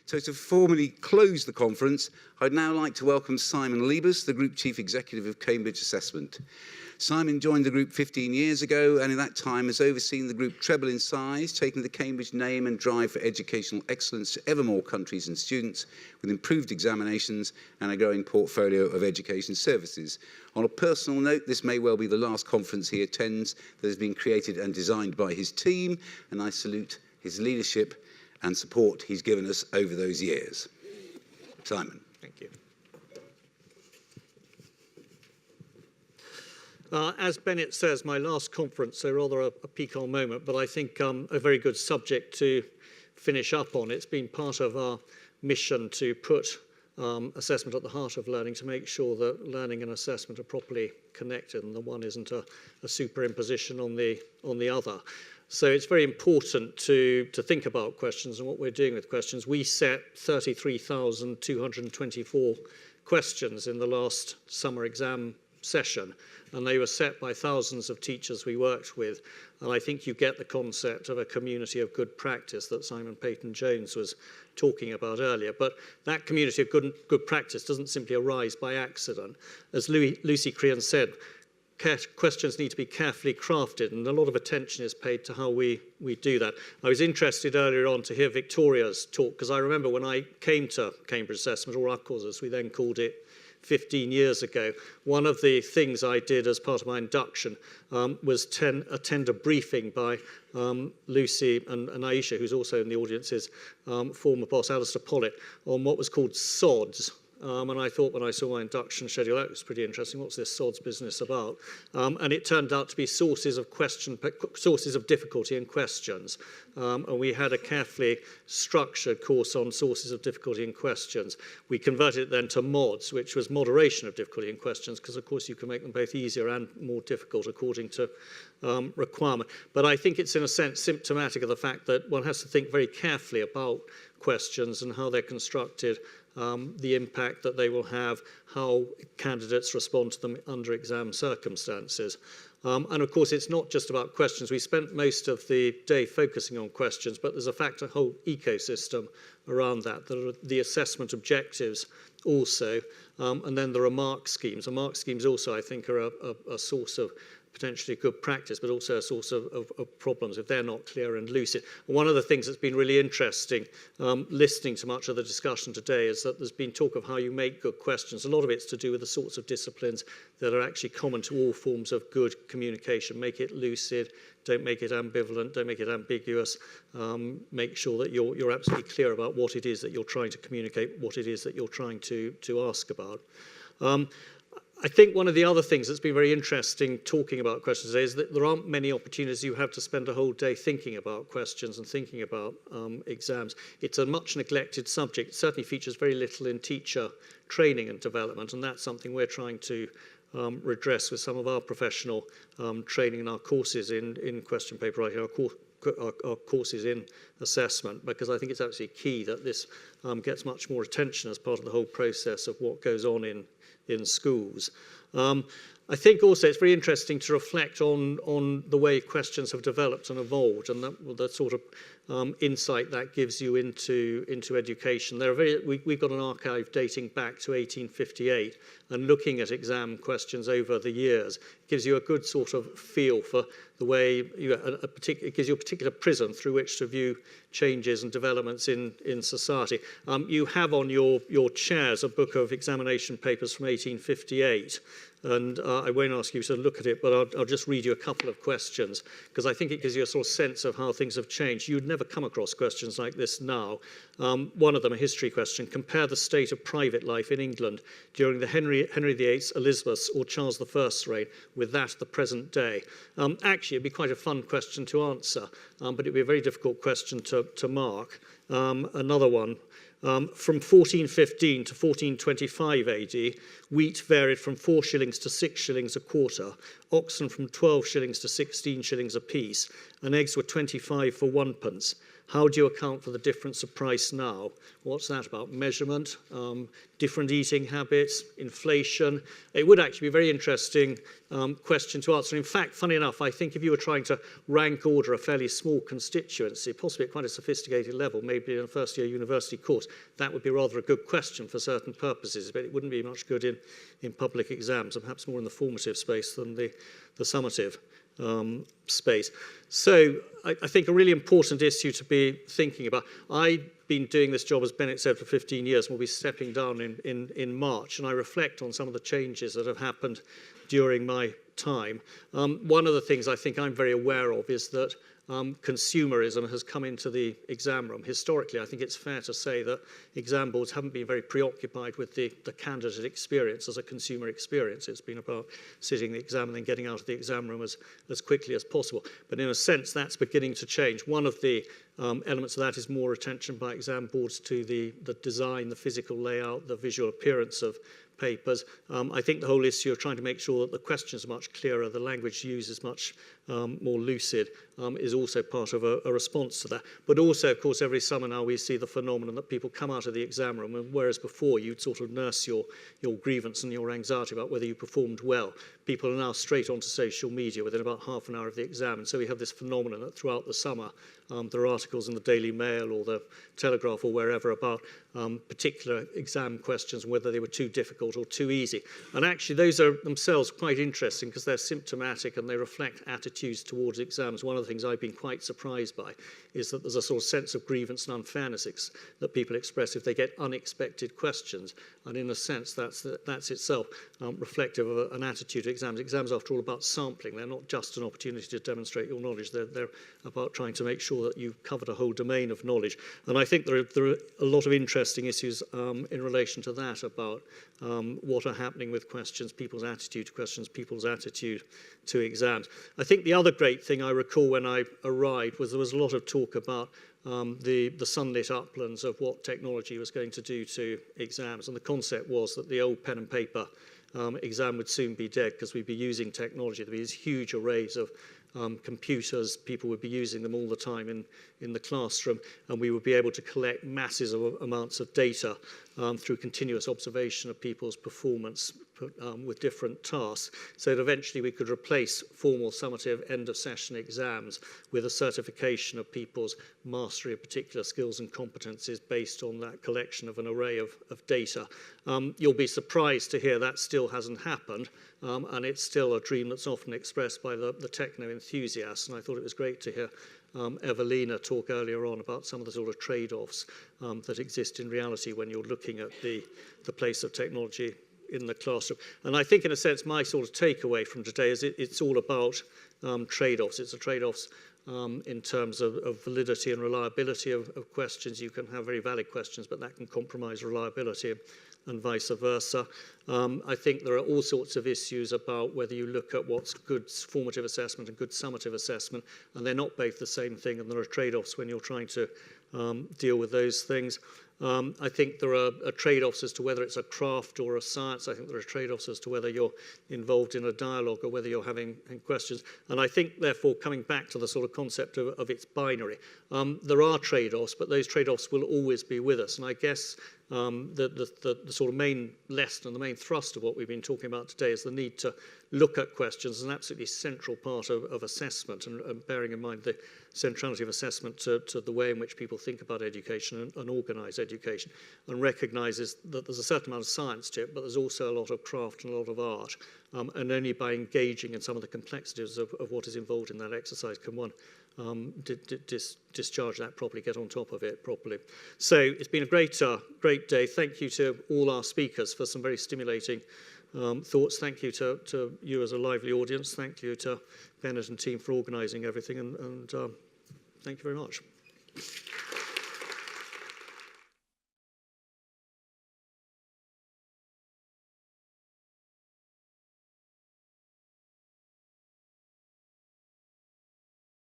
So to formally close the conference, I'd now like to welcome Simon Lebus, the Group Chief Executive of Cambridge Assessment. Simon joined the group 15 years ago, and in that time has overseen the group treble in size, taking the Cambridge name and drive for educational excellence to ever more countries and students, with improved examinations and a growing portfolio of education services. On a personal note, this may well be the last conference he attends that has been created and designed by his team, and I salute his leadership and support he's given us over those years. Simon. Thank you. As Bennett says, my last conference, so rather a piquant moment, but I think a very good subject to finish up on. It's been part of our mission to put assessment at the heart of learning, to make sure that learning and assessment are properly connected and the one isn't a superimposition on the other. So it's very important to think about questions and what we're doing with questions. We set 33,224 questions in the last summer exam session, and they were set by thousands of teachers we worked with. And I think you get the concept of a community of good practice that Simon Peyton-Jones was talking about earlier. But that community of good practice doesn't simply arise by accident. As Lucy Crean said, questions need to be carefully crafted, and a lot of attention is paid to how we do that. I was interested earlier on to hear Victoria's talk, because I remember when I came to Cambridge Assessment, or ARCOS as we then called it, 15 years ago, one of the things I did as part of my induction was attend a briefing by Lucy and Aisha, who's also in the audience's former boss, Alistair Pollitt, on what was called SODS. And I thought when I saw my induction schedule, that was pretty interesting. What's this SODS business about? And it turned out to be sources of difficulty and questions. And we had a carefully structured course on sources of difficulty and questions. We converted it then to MODS, which was moderation of difficulty and questions, because of course you can make them both easier and more difficult according to requirement. But I think it's in a sense symptomatic of the fact that one has to think very carefully about questions and how they're constructed, the impact that they will have, how candidates respond to them under exam circumstances. And of course, it's not just about questions. We spent most of the day focusing on questions, but there's a whole ecosystem around that. There are the assessment objectives also, and then there are mark schemes. And mark schemes also, I think, are a source of potentially good practice, but also a source of problems if they're not clear and lucid. And one of the things that's been really interesting, listening to much of the discussion today, is that there's been talk of how you make good questions. A lot of it's to do with the sorts of disciplines that are actually common to all forms of good communication. Make it lucid, don't make it ambivalent, don't make it ambiguous. Make sure that you're absolutely clear about what it is that you're trying to communicate, what it is that you're trying to ask about. I think one of the other things that's been very interesting talking about questions today is that there aren't many opportunities you have to spend a whole day thinking about questions and thinking about exams. It's a much neglected subject. It certainly features very little in teacher training and development, and that's something we're trying to redress with some of our professional training and our courses in question paper writing, our courses in assessment, because I think it's absolutely key that this gets much more attention as part of the whole process of what goes on in schools. I think also it's very interesting to reflect on the way questions have developed and evolved, and that sort of insight that gives you into education. We've got an archive dating back to 1858, and looking at exam questions over the years gives you a good sort of feel for the way it gives you a particular prism through which to view changes and developments in society. You have on your chairs a book of examination papers from 1858. And I won't ask you to look at it, but I'll just read you a couple of questions, because I think it gives you a sort of sense of how things have changed. You'd never come across questions like this now. One of them, a history question: compare the state of private life in England during the Henry VIII's, Elizabeth's, or Charles I's reign with that of the present day. Actually, it'd be quite a fun question to answer, but it'd be a very difficult question to mark. Another one. From 1415 to 1425 AD, wheat varied from 4 shillings to 6 shillings a quarter, oxen from 12 shillings to 16 shillings apiece, and eggs were 25 for 1 pence. How do you account for the difference of price now? What's that about? Measurement, different eating habits, inflation. It would actually be a very interesting question to answer. In fact, funny enough, I think if you were trying to rank order a fairly small constituency, possibly at quite a sophisticated level, maybe in a first-year university course, that would be rather a good question for certain purposes, but it wouldn't be much good in public exams, and perhaps more in the formative space than the summative space. So I think a really important issue to be thinking about. I've been doing this job, as Bennett said, for 15 years, and we'll be stepping down in March, and I reflect on some of the changes that have happened during my time. One of the things I think I'm very aware of is that consumerism has come into the exam room. Historically, I think it's fair to say that exam boards haven't been very preoccupied with the candidate experience as a consumer experience. It's been about sitting the exam and then getting out of the exam room as quickly as possible. But in a sense, that's beginning to change. One of the elements of that is more attention by exam boards to the design, the physical layout, the visual appearance of papers. I think the whole issue of trying to make sure that the questions are much clearer, the language used is much more lucid, is also part of a response to that. But also, of course, every summer now we see the phenomenon that people come out of the exam room, and whereas before you'd sort of nurse your grievance and your anxiety about whether you performed well, people are now straight onto social media within about half an hour of the exam. And so we have this phenomenon that throughout the summer there are articles in the Daily Mail or the Telegraph or wherever about particular exam questions, whether they were too difficult or too easy. And actually those are themselves quite interesting because they're symptomatic and they reflect attitudes towards exams. One of the things I've been quite surprised by is that there's a sort of sense of grievance and unfairness that people express if they get unexpected questions. And in a sense, that's itself reflective of an attitude to exams. Exams, after all, about sampling. They're not just an opportunity to demonstrate your knowledge. They're about trying to make sure that you've covered a whole domain of knowledge. And I think there are a lot of interesting issues in relation to that about what are happening with questions, people's attitude to questions, people's attitude to exams. I think the other great thing I recall when I arrived was there was a lot of talk about the sunlit uplands of what technology was going to do to exams. And the concept was that the old pen and paper exam would soon be dead because we'd be using technology. There'd be these huge arrays of computers, people would be using them all the time in the classroom, and we would be able to collect masses of amounts of data through continuous observation of people's performance with different tasks, so that eventually we could replace formal summative end-of-session exams with a certification of people's mastery of particular skills and competencies based on that collection of an array of data. You'll be surprised to hear that still hasn't happened, and it's still a dream that's often expressed by the techno enthusiasts, and I thought it was great to hear Evelina talk earlier on about some of the sort of trade-offs that exist in reality when you're looking at the place of technology in the classroom. And I think in a sense my sort of takeaway from today is it's all about trade-offs. It's a trade-offs in terms of validity and reliability of questions. You can have very valid questions, but that can compromise reliability and vice versa. I think there are all sorts of issues about whether you look at what's good formative assessment and good summative assessment, and they're not both the same thing, and there are trade-offs when you're trying to deal with those things. I think there are trade-offs as to whether it's a craft or a science. I think there are trade-offs as to whether you're involved in a dialogue or whether you're having questions. And I think, therefore, coming back to the sort of concept of its binary, there are trade-offs, but those trade-offs will always be with us. And I guess the sort of main lesson and the main thrust of what we've been talking about today is the need to look at questions as an absolutely central part of assessment, and bearing in mind the centrality of assessment to the way in which people think about education and organise education, and recognises that there's a certain amount of science to it, but there's also a lot of craft and a lot of art, and only by engaging in some of the complexities of what is involved in that exercise can one discharge that properly, get on top of it properly. So it's been a great day. Thank you to all our speakers for some very stimulating thoughts. Thank you to you as a lively audience. Thank you to Bennett and team for organising everything, and thank you very much.